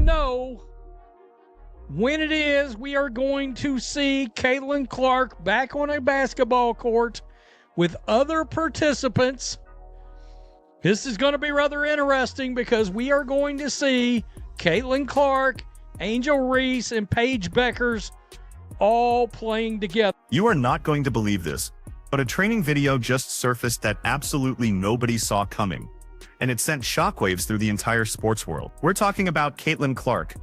know when it is we are going to see Caitlin Clark back on a basketball court with other participants. This is going to be rather interesting because we are going to see Caitlin Clark, Angel Reese, and Paige Bueckers all playing together. You are not going to believe this, but a training video just surfaced that absolutely nobody saw coming, and it sent shockwaves through the entire sports world. We're talking about Caitlin Clark,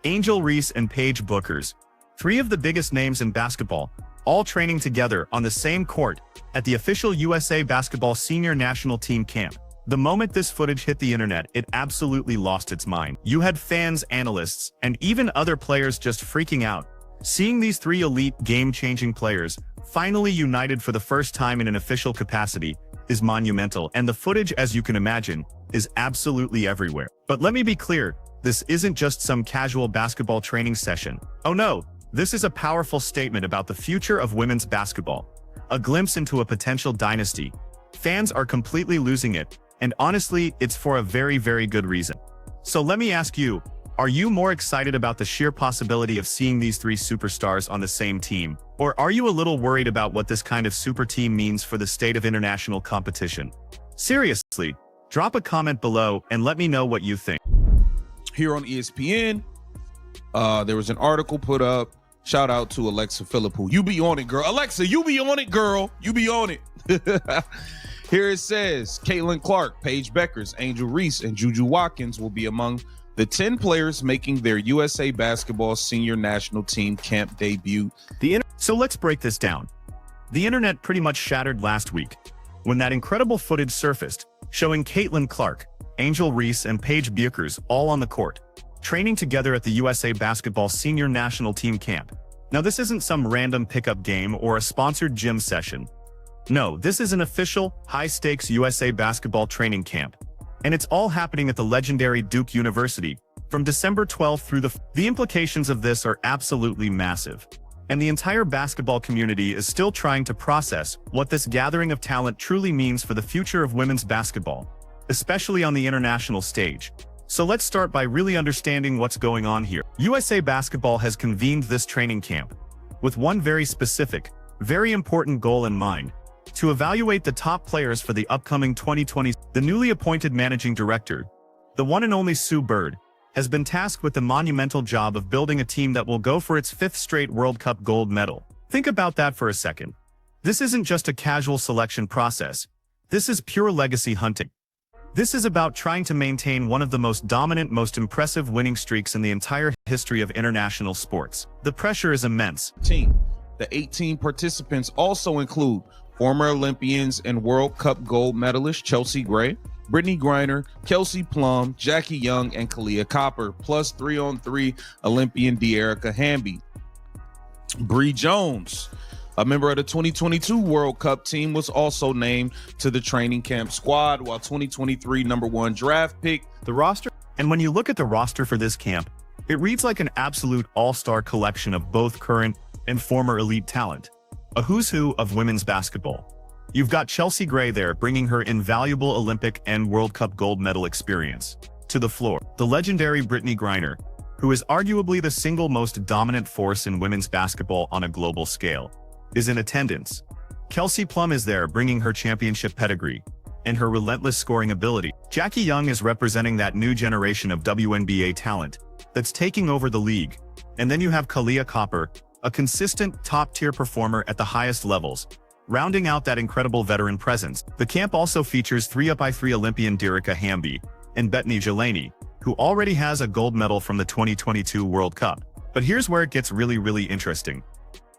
Angel Reese, and Paige Bueckers, three of the biggest names in basketball, all training together on the same court at the official USA Basketball Senior National Team camp. The moment this footage hit the internet, it absolutely lost its mind. You had fans, analysts, and even other players just freaking out. Seeing these three elite game-changing players finally united for the first time in an official capacity is monumental, and the footage, as you can imagine, is absolutely everywhere. But let me be clear, this isn't just some casual basketball training session. Oh no, this is a powerful statement about the future of women's basketball. A glimpse into a potential dynasty. Fans are completely losing it, and honestly, it's for a very, very good reason. So let me ask you, are you more excited about the sheer possibility of seeing these three superstars on the same team? Or are you a little worried about what this kind of super team means for the state of international competition? Seriously, drop a comment below and let me know what you think. Here on ESPN, there was an article put up. Shout out to Alexa Philippou. You be on it, girl. Alexa, you be on it, girl. You be on it. Here it says, Caitlin Clark, Paige Bueckers, Angel Reese, and Juju Watkins will be among the 10 players making their USA Basketball Senior National Team camp debut. So let's break this down. The internet pretty much shattered last week when that incredible footage surfaced showing Caitlin Clark, Angel Reese, and Paige Bueckers all on the court, training together at the USA Basketball Senior National Team camp. Now, this isn't some random pickup game or a sponsored gym session. No, this is an official, high-stakes USA Basketball training camp. And it's all happening at the legendary Duke University from December 12th through the implications of this are absolutely massive. And the entire basketball community is still trying to process what this gathering of talent truly means for the future of women's basketball, especially on the international stage. So let's start by really understanding what's going on here. USA Basketball has convened this training camp with one very specific, very important goal in mind: to evaluate the top players for the upcoming 2020. The newly appointed managing director, the one and only Sue Bird, has been tasked with the monumental job of building a team that will go for its 5th straight World Cup gold medal. Think about that for a second. This isn't just a casual selection process. This is pure legacy hunting. This is about trying to maintain one of the most dominant, most impressive winning streaks in the entire history of international sports. The pressure is immense. The 18 participants also include former Olympians and World Cup gold medalist Chelsea Gray, Brittany Griner, Kelsey Plum, Jackie Young, and Kalia Copper, plus 3-on-3 Olympian De'Erica Hamby. Bree Jones, a member of the 2022 World Cup team, was also named to the training camp squad, while 2023 #1 draft pick. The roster, and when you look at the roster for this camp, it reads like an absolute all-star collection of both current and former elite talent. A who's who of women's basketball. You've got Chelsea Gray there, bringing her invaluable Olympic and World Cup gold medal experience to the floor. The legendary Brittany Griner, who is arguably the single most dominant force in women's basketball on a global scale, is in attendance. Kelsey Plum is there, bringing her championship pedigree and her relentless scoring ability. Jackie Young is representing that new generation of WNBA talent that's taking over the league. And then you have Kalia Copper, a consistent top-tier performer at the highest levels, rounding out that incredible veteran presence. The camp also features 3x3 Olympian De'Erica Hamby and Bethany Jelani, who already has a gold medal from the 2022 World Cup. But here's where it gets really, really interesting.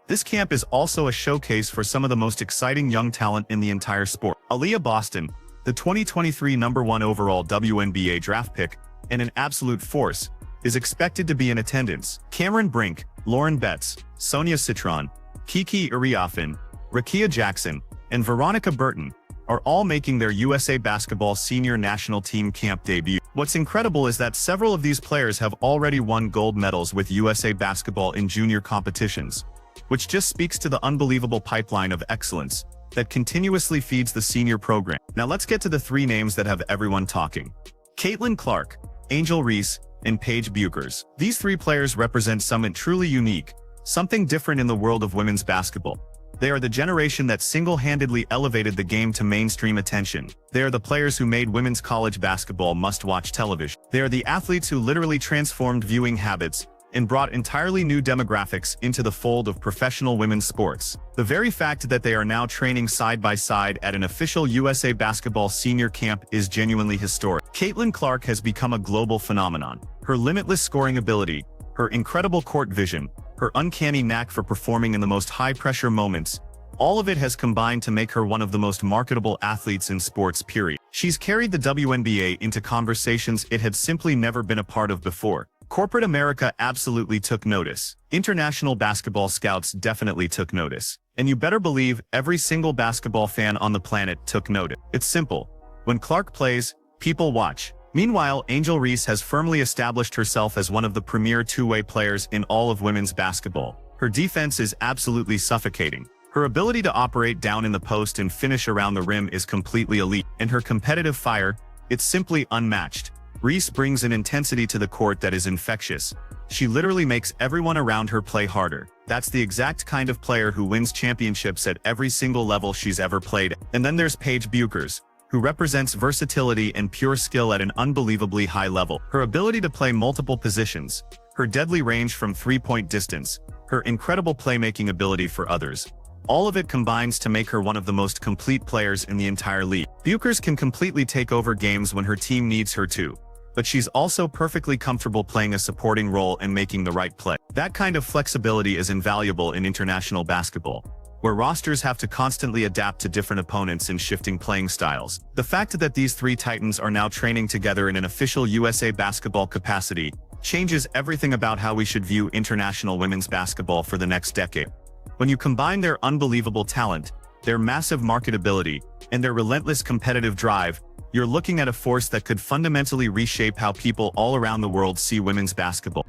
This camp is also a showcase for some of the most exciting young talent in the entire sport. Aaliyah Boston, the 2023 #1 overall WNBA draft pick and an absolute force, is expected to be in attendance. Cameron Brink, Lauren Betts, Sonia Citron, Kiki Iriafin, Rakia Jackson, and Veronica Burton are all making their USA Basketball Senior National Team camp debut. What's incredible is that several of these players have already won gold medals with USA Basketball in junior competitions, which just speaks to the unbelievable pipeline of excellence that continuously feeds the senior program. Now let's get to the three names that have everyone talking. Caitlin Clark, Angel Reese, and Paige Bueckers. These three players represent something truly unique, something different in the world of women's basketball. They are the generation that single-handedly elevated the game to mainstream attention. They are the players who made women's college basketball must-watch television. They are the athletes who literally transformed viewing habits and brought entirely new demographics into the fold of professional women's sports. The very fact that they are now training side by side at an official USA Basketball senior camp is genuinely historic. Caitlin Clark has become a global phenomenon. Her limitless scoring ability, her incredible court vision, her uncanny knack for performing in the most high-pressure moments, all of it has combined to make her one of the most marketable athletes in sports, period. She's carried the WNBA into conversations it had simply never been a part of before. Corporate America absolutely took notice. International basketball scouts definitely took notice. And you better believe every single basketball fan on the planet took notice. It's simple. When Clark plays, people watch. Meanwhile, Angel Reese has firmly established herself as one of the premier two-way players in all of women's basketball. Her defense is absolutely suffocating. Her ability to operate down in the post and finish around the rim is completely elite, and her competitive fire, it's simply unmatched. Reese brings an intensity to the court that is infectious. She literally makes everyone around her play harder. That's the exact kind of player who wins championships at every single level she's ever played. And then there's Paige Bueckers, who represents versatility and pure skill at an unbelievably high level. Her ability to play multiple positions, her deadly range from three-point distance, her incredible playmaking ability for others, all of it combines to make her one of the most complete players in the entire league. Bueckers can completely take over games when her team needs her to, but she's also perfectly comfortable playing a supporting role and making the right play. That kind of flexibility is invaluable in international basketball, where rosters have to constantly adapt to different opponents and shifting playing styles. The fact that these three titans are now training together in an official USA Basketball capacity changes everything about how we should view international women's basketball for the next decade. When you combine their unbelievable talent, their massive marketability, and their relentless competitive drive, you're looking at a force that could fundamentally reshape how people all around the world see women's basketball.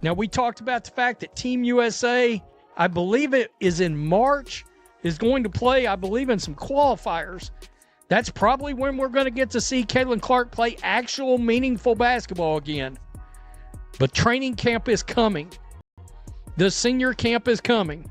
Now, we talked about the fact that Team USA, I believe it is in March, is going to play, I believe, in some qualifiers. That's probably when we're going to get to see Caitlin Clark play actual meaningful basketball again. But training camp is coming. The senior camp is coming.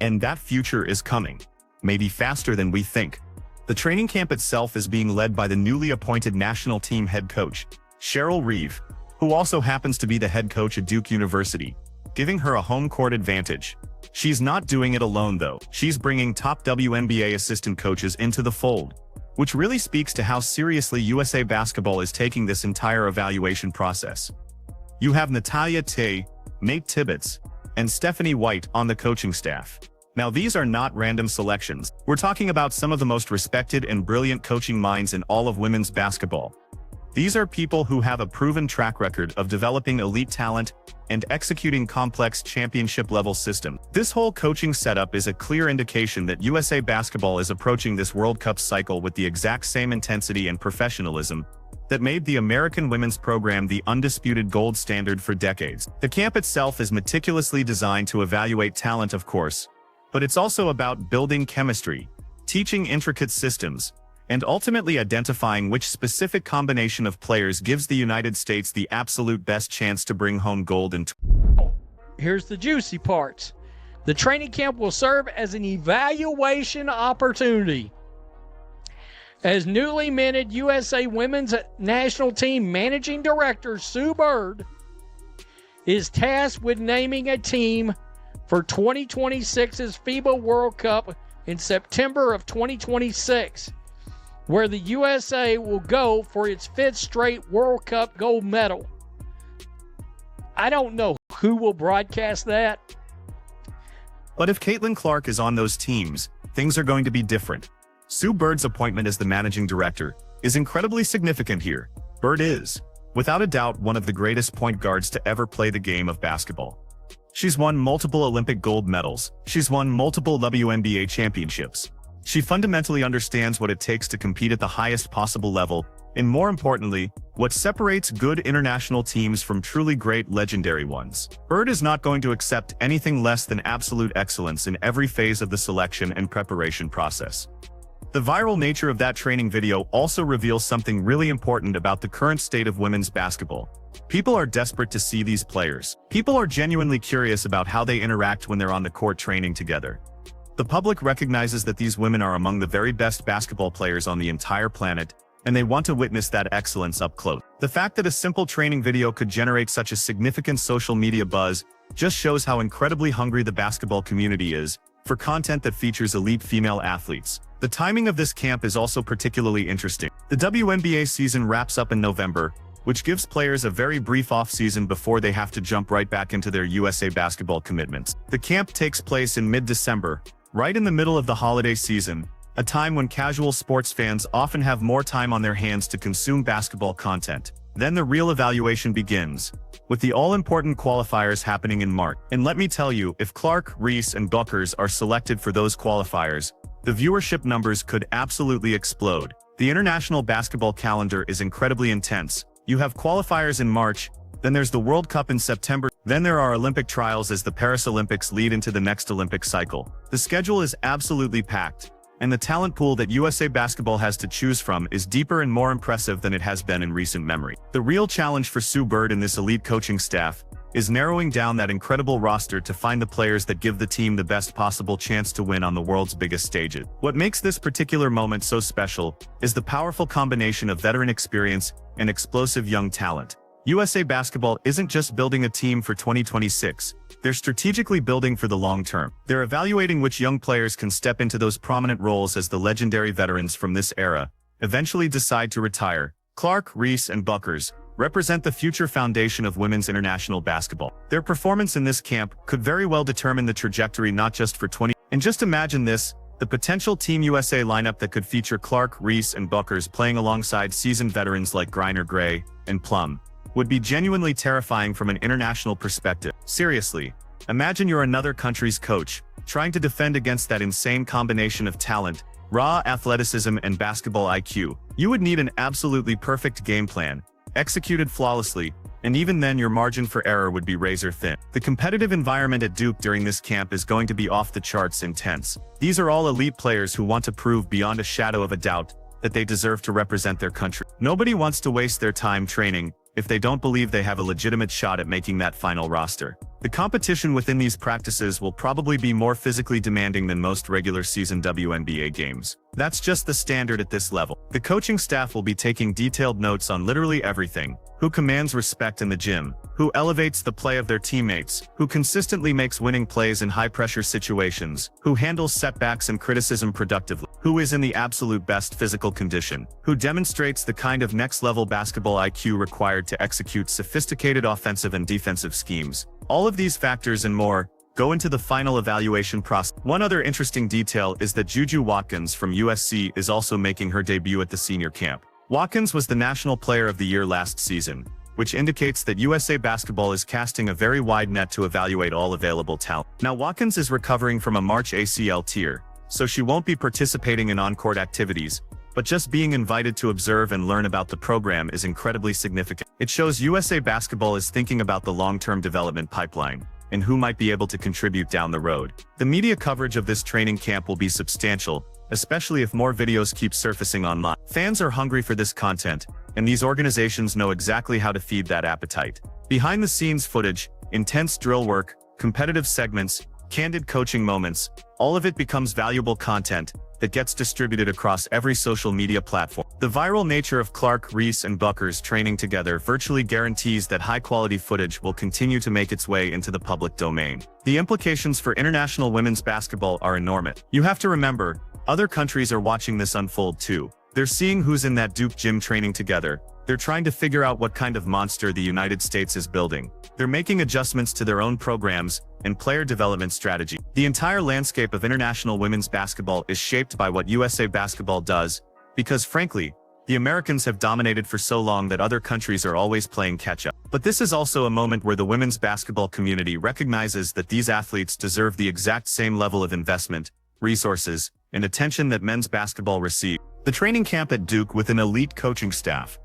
And that future is coming, maybe faster than we think. The training camp itself is being led by the newly appointed national team head coach, Cheryl Reeve, who also happens to be the head coach at Duke University, giving her a home court advantage. She's not doing it alone though. She's bringing top WNBA assistant coaches into the fold, which really speaks to how seriously USA Basketball is taking this entire evaluation process. You have Natalia Tay, Nate Tibbetts, and Stephanie White on the coaching staff. Now, these are not random selections. We're talking about some of the most respected and brilliant coaching minds in all of women's basketball. These are people who have a proven track record of developing elite talent and executing complex championship-level systems. This whole coaching setup is a clear indication that USA Basketball is approaching this World Cup cycle with the exact same intensity and professionalism that made the American women's program the undisputed gold standard for decades. The camp itself is meticulously designed to evaluate talent, of course, but it's also about building chemistry, teaching intricate systems, and ultimately identifying which specific combination of players gives the United States the absolute best chance to bring home gold in. Here's the juicy parts. The training camp will serve as an evaluation opportunity. As newly minted USA Women's National Team Managing Director Sue Bird is tasked with naming a team for 2026's FIBA World Cup in September of 2026, where the USA will go for its 5th straight World Cup gold medal. I don't know who will broadcast that. But if Caitlin Clark is on those teams, things are going to be different. Sue Bird's appointment as the managing director is incredibly significant here. Bird is, without a doubt, one of the greatest point guards to ever play the game of basketball. She's won multiple Olympic gold medals. She's won multiple WNBA championships. She fundamentally understands what it takes to compete at the highest possible level, and more importantly, what separates good international teams from truly great legendary ones. Bird is not going to accept anything less than absolute excellence in every phase of the selection and preparation process. The viral nature of that training video also reveals something really important about the current state of women's basketball. People are desperate to see these players. People are genuinely curious about how they interact when they're on the court training together. The public recognizes that these women are among the very best basketball players on the entire planet, and they want to witness that excellence up close. The fact that a simple training video could generate such a significant social media buzz just shows how incredibly hungry the basketball community is for content that features elite female athletes. The timing of this camp is also particularly interesting. The WNBA season wraps up in November, which gives players a very brief off-season before they have to jump right back into their USA basketball commitments. The camp takes place in mid-December, right in the middle of the holiday season, a time when casual sports fans often have more time on their hands to consume basketball content. Then the real evaluation begins, with the all-important qualifiers happening in March. And let me tell you, if Clark, Reese, and Bueckers are selected for those qualifiers, the viewership numbers could absolutely explode. The international basketball calendar is incredibly intense. You have qualifiers in March, then there's the World Cup in September, then there are Olympic trials as the Paris Olympics lead into the next Olympic cycle. The schedule is absolutely packed, and the talent pool that USA Basketball has to choose from is deeper and more impressive than it has been in recent memory. The real challenge for Sue Bird and this elite coaching staff is narrowing down that incredible roster to find the players that give the team the best possible chance to win on the world's biggest stages. What makes this particular moment so special is the powerful combination of veteran experience and explosive young talent. USA Basketball isn't just building a team for 2026, they're strategically building for the long term. They're evaluating which young players can step into those prominent roles as the legendary veterans from this era eventually decide to retire. Clark, Reese, and Bueckers represent the future foundation of women's international basketball. Their performance in this camp could very well determine the trajectory not just for 20. And just imagine this, the potential Team USA lineup that could feature Clark, Reese, and Bueckers playing alongside seasoned veterans like Griner, Gray, and Plum would be genuinely terrifying from an international perspective. Seriously, imagine you're another country's coach, trying to defend against that insane combination of talent, raw athleticism, and basketball IQ. You would need an absolutely perfect game plan, executed flawlessly, and even then your margin for error would be razor thin. The competitive environment at Duke during this camp is going to be off the charts intense. These are all elite players who want to prove beyond a shadow of a doubt that they deserve to represent their country. Nobody wants to waste their time training if they don't believe they have a legitimate shot at making that final roster. The competition within these practices will probably be more physically demanding than most regular season WNBA games. That's just the standard at this level. The coaching staff will be taking detailed notes on literally everything: who commands respect in the gym, who elevates the play of their teammates, who consistently makes winning plays in high-pressure situations, who handles setbacks and criticism productively, who is in the absolute best physical condition, who demonstrates the kind of next-level basketball IQ required to execute sophisticated offensive and defensive schemes. All of these factors and more go into the final evaluation process. One other interesting detail is that Juju Watkins from USC is also making her debut at the senior camp. Watkins was the National Player of the Year last season, which indicates that USA Basketball is casting a very wide net to evaluate all available talent. Now, Watkins is recovering from a March ACL tear, so she won't be participating in on-court activities, but just being invited to observe and learn about the program is incredibly significant. It shows USA Basketball is thinking about the long-term development pipeline and who might be able to contribute down the road. The media coverage of this training camp will be substantial, especially if more videos keep surfacing online. Fans are hungry for this content, and these organizations know exactly how to feed that appetite. Behind-the-scenes footage, intense drill work, competitive segments, candid coaching moments, all of it becomes valuable content that gets distributed across every social media platform. The viral nature of Clark, Reese, and Bueckers training together virtually guarantees that high-quality footage will continue to make its way into the public domain. The implications for international women's basketball are enormous. You have to remember, other countries are watching this unfold too. They're seeing who's in that Duke gym training together. They're trying to figure out what kind of monster the United States is building. They're making adjustments to their own programs and player development strategy. The entire landscape of international women's basketball is shaped by what USA Basketball does, because frankly, the Americans have dominated for so long that other countries are always playing catch-up. But this is also a moment where the women's basketball community recognizes that these athletes deserve the exact same level of investment, resources, and attention that men's basketball receives. The training camp at Duke with an elite coaching staff.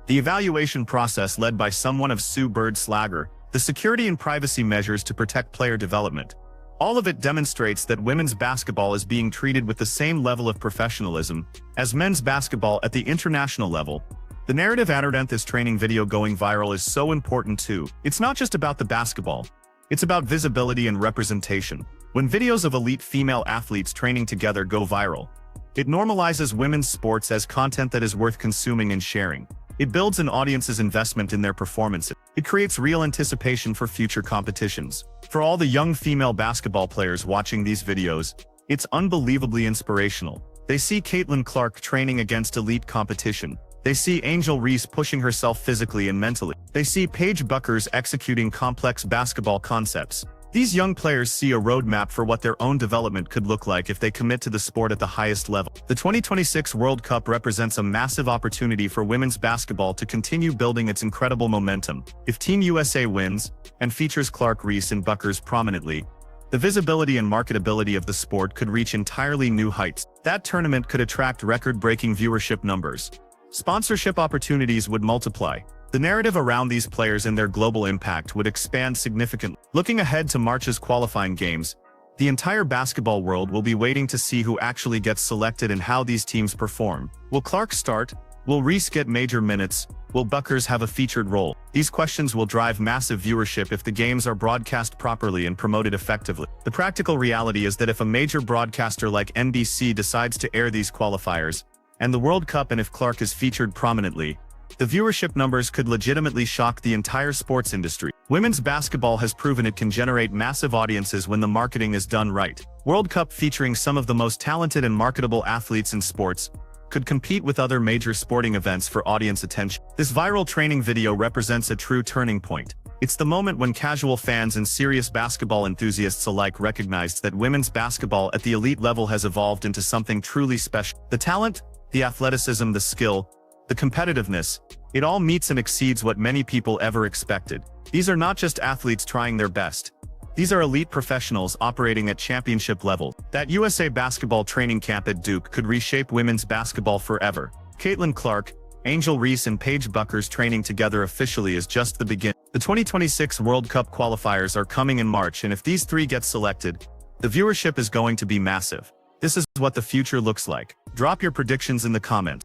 The evaluation process led by someone of Sue Bird's swagger, the security and privacy measures to protect player development. All of it demonstrates that women's basketball is being treated with the same level of professionalism as men's basketball at the international level. The narrative underneath this training video going viral is so important too. It's not just about the basketball. It's about visibility and representation. When videos of elite female athletes training together go viral, it normalizes women's sports as content that is worth consuming and sharing. It builds an audience's investment in their performances. It creates real anticipation for future competitions. For all the young female basketball players watching these videos, it's unbelievably inspirational. They see Caitlin Clark training against elite competition. They see Angel Reese pushing herself physically and mentally. They see Paige Bueckers executing complex basketball concepts. These young players see a roadmap for what their own development could look like if they commit to the sport at the highest level. The 2026 World Cup represents a massive opportunity for women's basketball to continue building its incredible momentum. If Team USA wins, and features Clark, Reese, and Bueckers prominently, the visibility and marketability of the sport could reach entirely new heights. That tournament could attract record-breaking viewership numbers. Sponsorship opportunities would multiply. The narrative around these players and their global impact would expand significantly. Looking ahead to March's qualifying games, the entire basketball world will be waiting to see who actually gets selected and how these teams perform. Will Clark start? Will Reese get major minutes? Will Bueckers have a featured role? These questions will drive massive viewership if the games are broadcast properly and promoted effectively. The practical reality is that if a major broadcaster like NBC decides to air these qualifiers, and the World Cup, and if Clark is featured prominently, the viewership numbers could legitimately shock the entire sports industry. Women's basketball has proven it can generate massive audiences when the marketing is done right. World Cup featuring some of the most talented and marketable athletes in sports could compete with other major sporting events for audience attention. This viral training video represents a true turning point. It's the moment when casual fans and serious basketball enthusiasts alike recognized that women's basketball at the elite level has evolved into something truly special. The talent, the athleticism, the skill, the competitiveness, it all meets and exceeds what many people ever expected. These are not just athletes trying their best. These are elite professionals operating at championship level. That USA basketball training camp at Duke could reshape women's basketball forever. Caitlin Clark, Angel Reese, and Paige Bueckers training together officially is just the beginning. The 2026 World Cup qualifiers are coming in March, and if these three get selected, the viewership is going to be massive. This is what the future looks like. Drop your predictions in the comments.